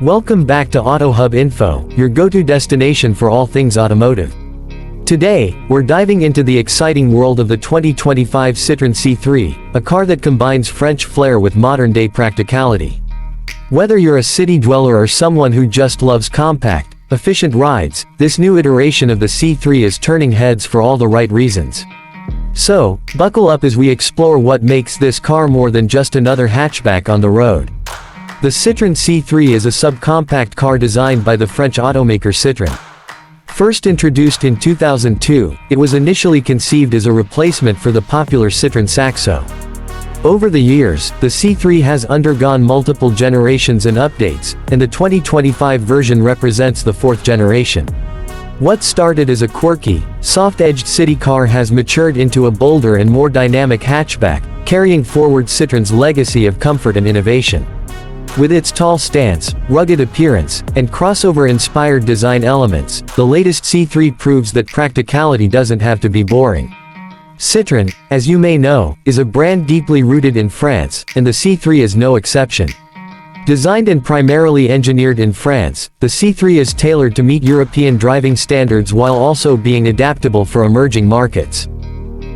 Welcome back to Auto Hub Info, your go-to destination for all things automotive. Today, we're diving into the exciting world of the 2025 Citroën C3, a car that combines French flair with modern-day practicality. Whether you're a city dweller or someone who just loves compact, efficient rides, this new iteration of the C3 is turning heads for all the right reasons. So, buckle up as we explore what makes this car more than just another hatchback on the road. The Citroën C3 is a subcompact car designed by the French automaker Citroën. First introduced in 2002, it was initially conceived as a replacement for the popular Citroën Saxo. Over the years, the C3 has undergone multiple generations and updates, and the 2025 version represents the fourth generation. What started as a quirky, soft-edged city car has matured into a bolder and more dynamic hatchback, carrying forward Citroën's legacy of comfort and innovation. With its tall stance, rugged appearance, and crossover-inspired design elements, the latest C3 proves that practicality doesn't have to be boring. Citroën, as you may know, is a brand deeply rooted in France, and the C3 is no exception. Designed and primarily engineered in France, the C3 is tailored to meet European driving standards while also being adaptable for emerging markets.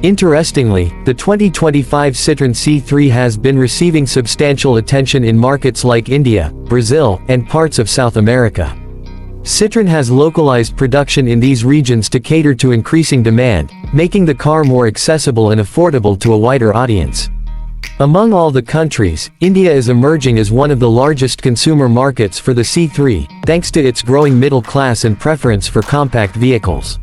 Interestingly, the 2025 Citroën C3 has been receiving substantial attention in markets like India, Brazil, and parts of South America. Citroën has localized production in these regions to cater to increasing demand, making the car more accessible and affordable to a wider audience. Among all the countries, India is emerging as one of the largest consumer markets for the C3, thanks to its growing middle class and preference for compact vehicles.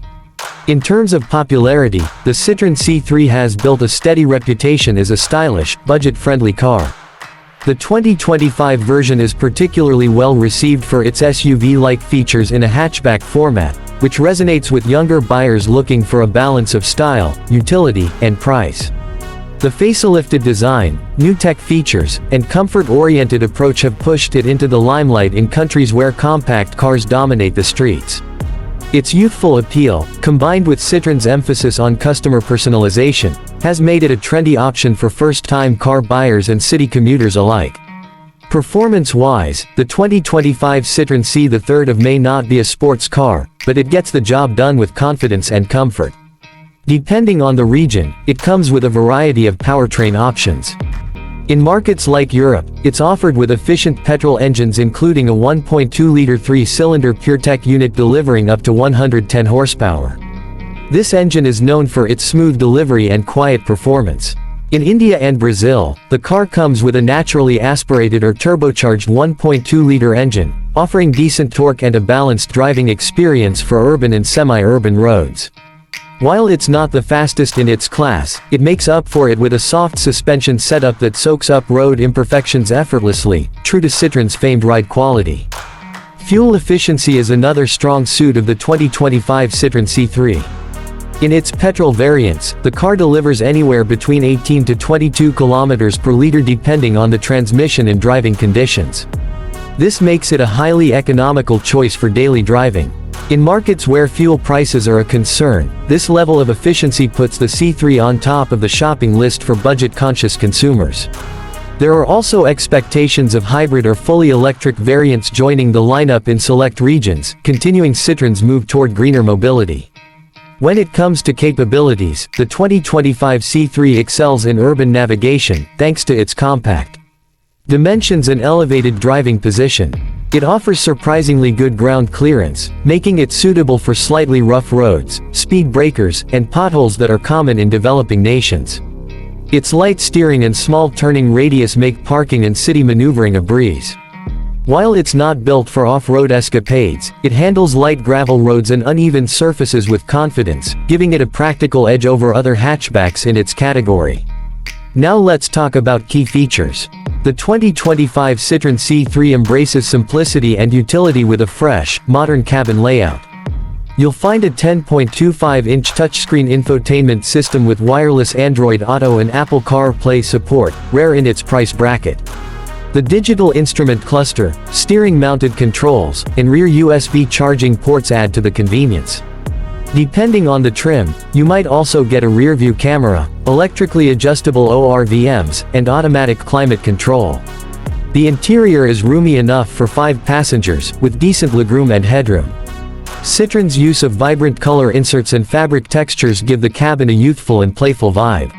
In terms of popularity, the Citroën C3 has built a steady reputation as a stylish, budget-friendly car. The 2025 version is particularly well received for its SUV-like features in a hatchback format, which resonates with younger buyers looking for a balance of style, utility, and price. The facelifted design, new tech features, and comfort-oriented approach have pushed it into the limelight in countries where compact cars dominate the streets. Its youthful appeal, combined with Citroën's emphasis on customer personalization, has made it a trendy option for first-time car buyers and city commuters alike. Performance-wise, the 2025 Citroën C3 may not be a sports car, but it gets the job done with confidence and comfort. Depending on the region, it comes with a variety of powertrain options. In markets like Europe, it's offered with efficient petrol engines including a 1.2-liter 3-cylinder PureTech unit delivering up to 110 horsepower. This engine is known for its smooth delivery and quiet performance. In India and Brazil, the car comes with a naturally aspirated or turbocharged 1.2-liter engine, offering decent torque and a balanced driving experience for urban and semi-urban roads. While it's not the fastest in its class, it makes up for it with a soft suspension setup that soaks up road imperfections effortlessly, true to Citroën's famed ride quality. Fuel efficiency is another strong suit of the 2025 Citroën C3. In its petrol variants, the car delivers anywhere between 18 to 22 kilometers per liter depending on the transmission and driving conditions. This makes it a highly economical choice for daily driving. In markets where fuel prices are a concern, this level of efficiency puts the C3 on top of the shopping list for budget-conscious consumers. There are also expectations of hybrid or fully electric variants joining the lineup in select regions, continuing Citroën's move toward greener mobility. When it comes to capabilities, the 2025 C3 excels in urban navigation, thanks to its compact dimensions and elevated driving position. It offers surprisingly good ground clearance, making it suitable for slightly rough roads, speed breakers, and potholes that are common in developing nations. Its light steering and small turning radius make parking and city maneuvering a breeze. While it's not built for off-road escapades, it handles light gravel roads and uneven surfaces with confidence, giving it a practical edge over other hatchbacks in its category. Now let's talk about key features. The 2025 Citroën C3 embraces simplicity and utility with a fresh, modern cabin layout. You'll find a 10.25-inch touchscreen infotainment system with wireless Android Auto and Apple CarPlay support, rare in its price bracket. The digital instrument cluster, steering-mounted controls, and rear USB charging ports add to the convenience. Depending on the trim, you might also get a rear-view camera, electrically adjustable ORVMs, and automatic climate control. The interior is roomy enough for 5 passengers, with decent legroom and headroom. Citroen's use of vibrant color inserts and fabric textures give the cabin a youthful and playful vibe.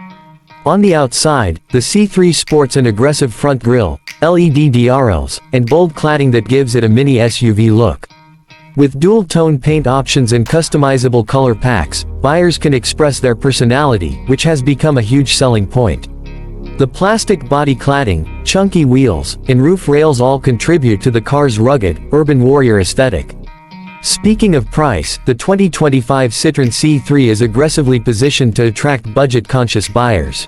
On the outside, the C3 sports an aggressive front grille, LED DRLs, and bold cladding that gives it a mini SUV look. With dual-tone paint options and customizable color packs, buyers can express their personality, which has become a huge selling point. The plastic body cladding, chunky wheels, and roof rails all contribute to the car's rugged, urban warrior aesthetic. Speaking of price, the 2025 Citroën C3 is aggressively positioned to attract budget-conscious buyers.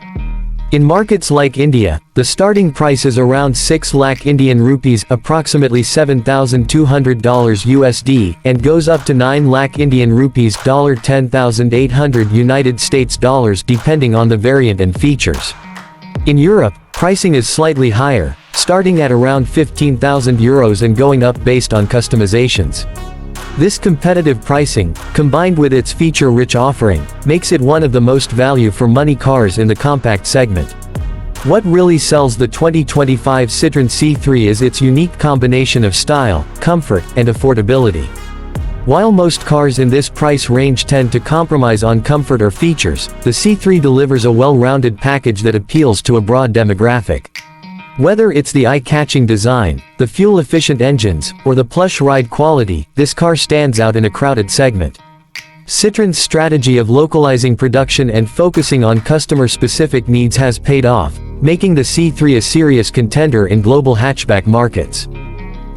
In markets like India, the starting price is around 6 lakh Indian rupees, approximately $7,200 USD, and goes up to 9 lakh Indian rupees, $10,800 United States dollars, depending on the variant and features. In Europe, pricing is slightly higher, starting at around 15,000 euros and going up based on customizations. This competitive pricing, combined with its feature-rich offering, makes it one of the most value-for-money cars in the compact segment. What really sells the 2025 Citroën C3 is its unique combination of style, comfort, and affordability. While most cars in this price range tend to compromise on comfort or features, the C3 delivers a well-rounded package that appeals to a broad demographic. Whether it's the eye-catching design, the fuel-efficient engines, or the plush ride quality, this car stands out in a crowded segment. Citroen's strategy of localizing production and focusing on customer-specific needs has paid off, making the C3 a serious contender in global hatchback markets.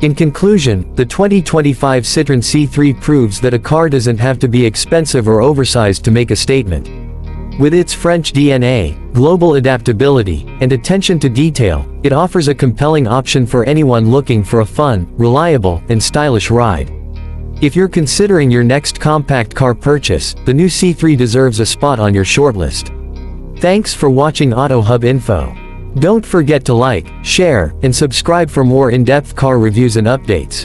In conclusion, the 2025 Citroën C3 proves that a car doesn't have to be expensive or oversized to make a statement. With its French DNA, global adaptability, and attention to detail, it offers a compelling option for anyone looking for a fun, reliable, and stylish ride. If you're considering your next compact car purchase, the new C3 deserves a spot on your shortlist. Thanks for watching Auto Hub Info. Don't forget to like, share, and subscribe for more in-depth car reviews and updates.